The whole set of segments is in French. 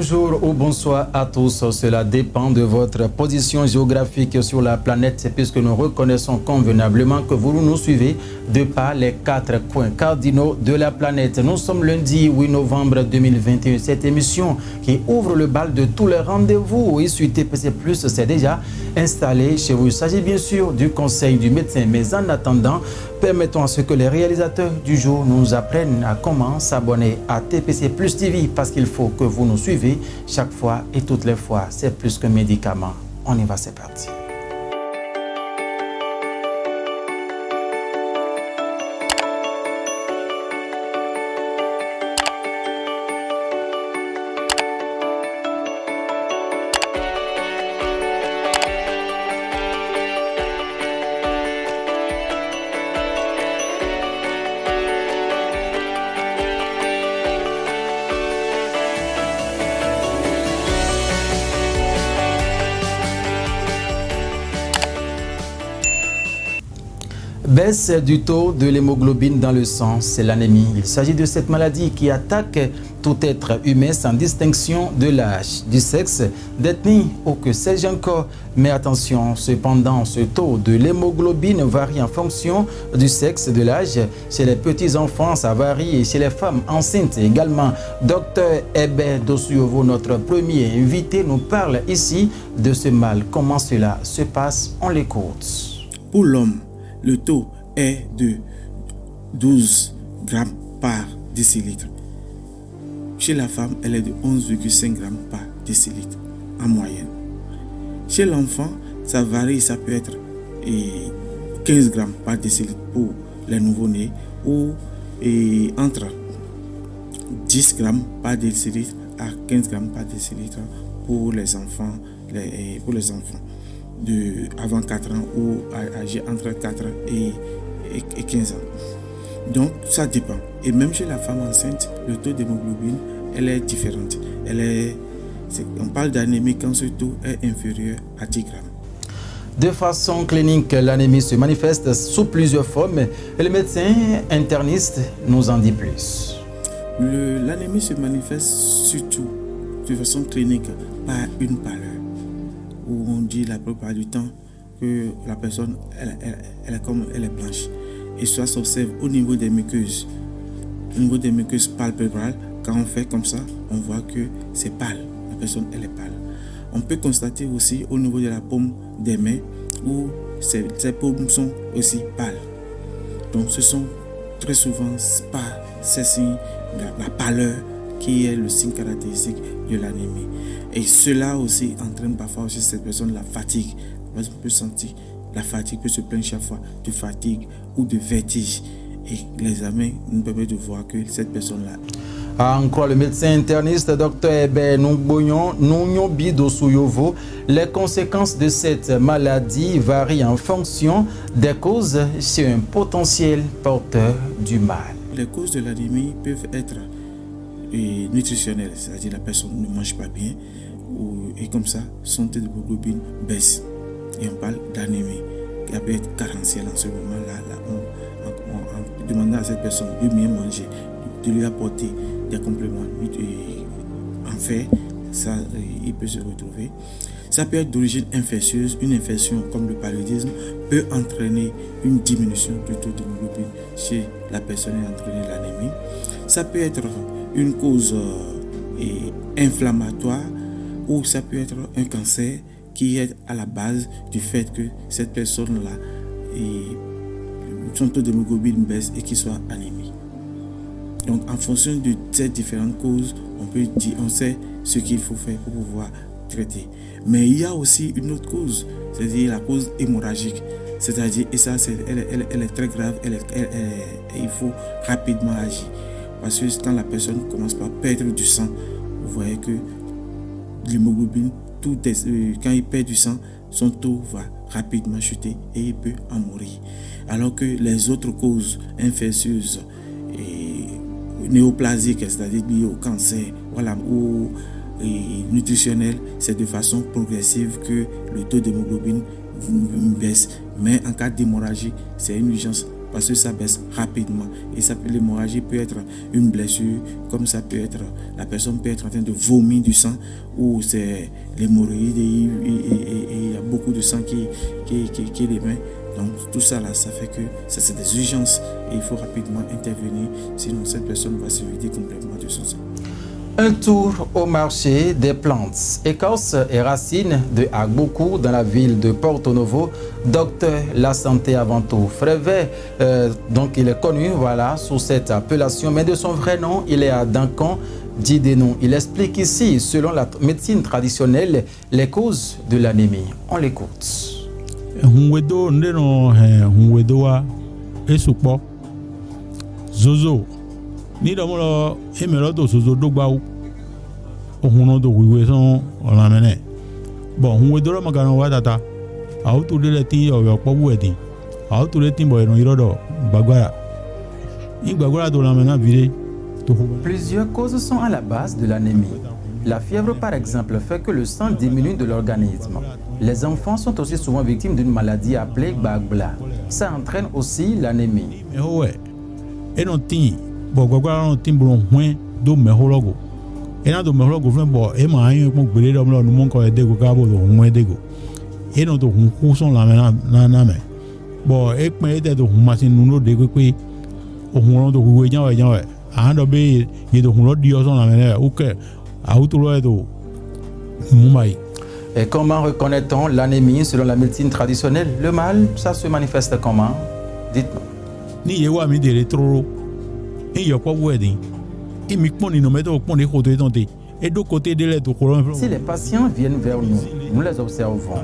Bonjour ou bonsoir à tous. Cela dépend de votre position géographique sur la planète puisque nous reconnaissons convenablement que vous nous suivez de par les 4 coins cardinaux de la planète. Nous sommes lundi 8 novembre 2021. Cette émission qui ouvre le bal de tous les rendez-vous issus TPC+, c'est déjà installé chez vous. Il s'agit bien sûr du conseil du médecin, mais en attendant, permettons à ce que les réalisateurs du jour nous apprennent à comment s'abonner à TPC Plus TV parce qu'il faut que vous nous suivez chaque fois et toutes les fois. C'est plus qu'un médicament. On y va, c'est parti. Baisse du taux de l'hémoglobine dans le sang, c'est l'anémie. Il s'agit de cette maladie qui attaque tout être humain sans distinction de l'âge, du sexe, d'ethnie ou que sais-je encore. Mais attention, cependant, ce taux de l'hémoglobine varie en fonction du sexe, de l'âge. Chez les petits enfants, ça varie et chez les femmes enceintes également. Docteur Hébert Dossouyovo, notre premier invité, nous parle ici de ce mal. Comment cela se passe? On l'écoute. Pour l'homme, le taux est de 12 grammes par décilitre. Chez la femme, elle est de 11,5 grammes par décilitre en moyenne. Chez l'enfant, ça varie, ça peut être 15 grammes par décilitre pour les nouveau-nés ou entre 10 grammes par décilitre à 15 grammes par décilitre pour les enfants, de avant 4 ans ou âgés entre 4 et 15 ans. Donc ça dépend. Et même chez la femme enceinte, le taux d'hémoglobine, elle est différente. On parle d'anémie quand ce taux est inférieur à 10 grammes. De façon clinique, l'anémie se manifeste sous plusieurs formes et le médecin interniste nous en dit plus. L'anémie se manifeste surtout de façon clinique par une pâleur, où on dit la plupart du temps que la personne elle est blanche. Et ça s'observe au niveau des muqueuses. Au niveau des muqueuses palpébrales, quand on fait comme ça, on voit que c'est pâle. La personne elle est pâle. On peut constater aussi au niveau de la paume des mains où ces paumes sont aussi pâles. Donc ce sont très souvent pas ces signes, la pâleur qui est le signe caractéristique de l'anémie. Et cela aussi entraîne parfois aussi cette personne la fatigue. On peut sentir la fatigue, peut se plaindre chaque fois de fatigue ou de vertige. Et les examens nous permettent de voir que cette personne-là. Encore le médecin interniste, Dr Hébert Dossouyovo, les conséquences de cette maladie varient en fonction des causes chez un potentiel porteur du mal. Les causes de l'anémie peuvent être nutritionnelles, c'est-à-dire la personne ne mange pas bien et comme ça, son taux d'hémoglobine baisse. Et on parle d'anémie qui peut être carentielle en ce moment-là. On demande à cette personne de bien manger, de lui apporter des compléments. En fait, ça, il peut se retrouver. Ça peut être d'origine infectieuse. Une infection comme le paludisme peut entraîner une diminution du taux d'hémoglobine chez la personne et entraîner l'anémie. Ça peut être une cause inflammatoire ou ça peut être un cancer qui est à la base du fait que cette personne-là, son taux d'hémoglobine baisse et qu'il soit anémique. Donc en fonction de ces différentes causes, on sait ce qu'il faut faire pour pouvoir traiter. Mais il y a aussi une autre cause, c'est-à-dire la cause hémorragique. C'est-à-dire, et ça, elle est très grave, il faut rapidement agir. Parce que quand la personne commence par perdre du sang, vous voyez que l'hémoglobine, quand il perd du sang, son taux va rapidement chuter et il peut en mourir. Alors que les autres causes infectieuses et néoplasiques, c'est-à-dire liées au cancer, ou nutritionnelles, c'est de façon progressive que le taux d'hémoglobine baisse. Mais en cas d'hémorragie, c'est une urgence parce que ça baisse rapidement. Et l'hémorragie peut être une blessure, comme ça peut être, la personne peut être en train de vomir du sang, ou c'est l'hémorroïde et il y a beaucoup de sang qui émet. Donc tout ça là, ça fait que c'est des urgences et il faut rapidement intervenir, sinon cette personne va se vider complètement de son sang. Un tour au marché des plantes, écorces et racines de Agbokou dans la ville de Porto Novo. Docteur La Santé avant tout. Frévet, donc il est connu sous cette appellation, mais de son vrai nom, il est à Dankan Djidenou. Il explique ici, selon la médecine traditionnelle, les causes de l'anémie. On l'écoute. Zozo ni domolo emelo do zozo dogba ohuno do wiwe son olamene bon hunwe do magana wa tata auto de ti o po wedi auto de ti bo eno irodo bagbara igbagora do lamena vire to. Plusieurs causes sont à la base de l'anémie. La fièvre, par exemple, fait que le sang diminue de l'organisme. Les enfants sont aussi souvent victimes d'une maladie appelée Bagbla. Ça entraîne aussi l'anémie. Et non ti bo gbagba non ti bro hwen do mehologo e na do mehologo fun bo e ma yin mo gbere do mo nu mo ko e de go ka bo do hwen de go e no do hun ku son la me na me bo e pin e de do hun machine nu no de pe o hun do hu jan we an do be ye do hun lo di o son la me o ke a uto lo e do mumbai. Et comment reconnaît-on l'anémie selon la médecine traditionnelle? Le mal, ça se manifeste comment? Dites-nous. Ni ye wa mi de retro et yo pas wedding et mi poni no meto poni côté tonté et de côté de l'aide. Si les patients viennent vers nous, nous les observons.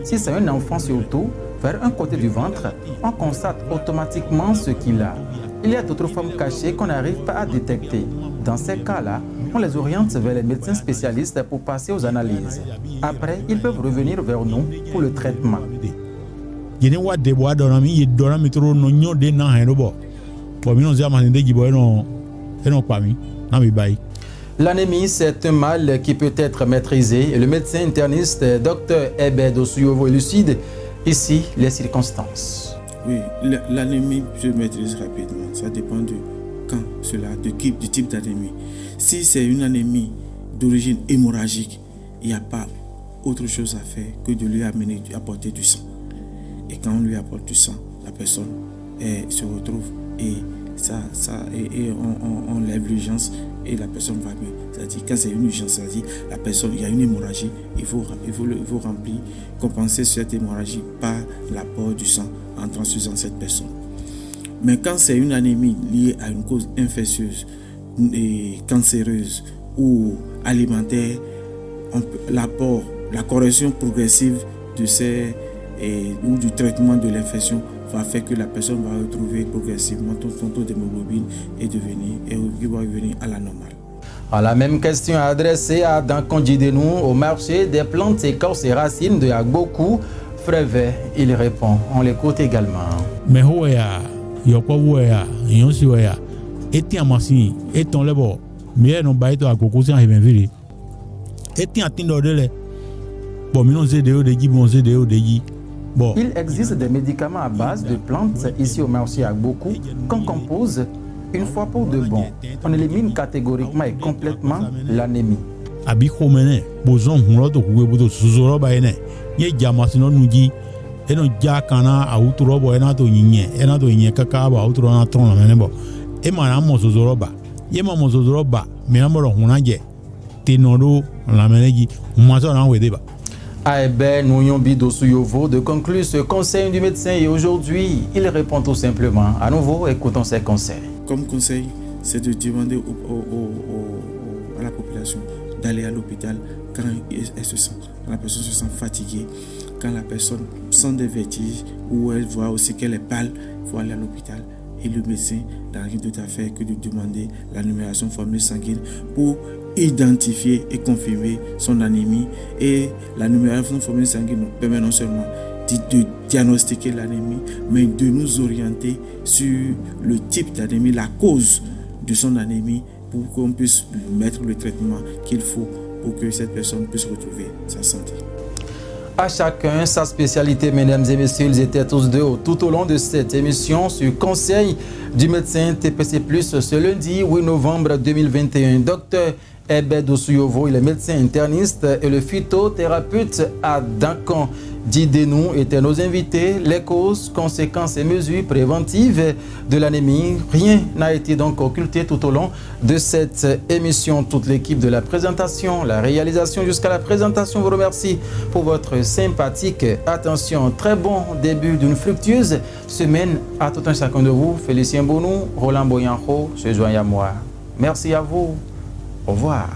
Si c'est un enfant surtout, vers un côté du ventre, on constate automatiquement ce qu'il a. Il y a d'autres formes cachées qu'on n'arrive pas à détecter. Dans ces cas-là, on les oriente vers les médecins spécialistes pour passer aux analyses. Après, ils peuvent revenir vers nous pour le traitement. L'anémie, c'est un mal qui peut être maîtrisé. Et le médecin interniste Dr Ebed Osuyovo élucide ici les circonstances. Oui, l'anémie se maîtrise rapidement. Ça dépend de quand cela, du type d'anémie. Si c'est une anémie d'origine hémorragique, il n'y a pas autre chose à faire que de lui apporter du sang. Et quand on lui apporte du sang, la personne se retrouve et on lève l'urgence et la personne va mieux. C'est-à-dire quand c'est une urgence, c'est-à-dire la personne, il y a une hémorragie, il faut remplir, compenser cette hémorragie par l'apport du sang en transfusant cette personne. Mais quand c'est une anémie liée à une cause infectieuse et cancéreuse ou alimentaire, l'apport, la correction progressive de ou du traitement de l'infection va faire que la personne va retrouver progressivement son taux d'hémoglobine et va revenir à la normale. La même question adressée à Dankan Djidenou au marché des plantes, écorces et racines de Agbokou. Frévet, il répond. On l'écoute également. Mais il existe des médicaments à base de plantes ici au marché Agbokou qu'on compose une fois pour de bon. On élimine catégoriquement et complètement l'anémie. Aebe Nouyombi Dosuyovo de conclure ce conseil du médecin et aujourd'hui, il répond tout simplement. À nouveau, écoutons ses conseils. Comme conseil, c'est de demander à la population d'aller à l'hôpital quand elle se sent. Quand la personne se sent fatiguée, quand la personne sent des vertiges ou elle voit aussi qu'elle est pâle, il faut aller à l'hôpital. Et le médecin n'a rien d'autre à faire que de demander la numération formule sanguine pour identifier et confirmer son anémie. Et la numération formule sanguine nous permet non seulement de diagnostiquer l'anémie, mais de nous orienter sur le type d'anémie, la cause de son anémie, pour qu'on puisse mettre le traitement qu'il faut pour que cette personne puisse retrouver sa santé. à chacun sa spécialité, mesdames et messieurs. Ils étaient tous deux tout au long de cette émission sur conseil du médecin TPC+, ce lundi 8 novembre 2021. Docteur Herbert Dossouyovo, il est médecin interniste et le phytothérapeute à Duncan Didenou étaient nos invités. Les causes, conséquences et mesures préventives de l'anémie. Rien n'a été donc occulté tout au long de cette émission. Toute l'équipe de la présentation, la réalisation jusqu'à la présentation vous remercie pour votre sympathique attention. Très bon début d'une fructueuse semaine à tout un chacun de vous. Félicien Bonou, Roland Boyanjo se joignent à moi. Merci à vous. Au revoir.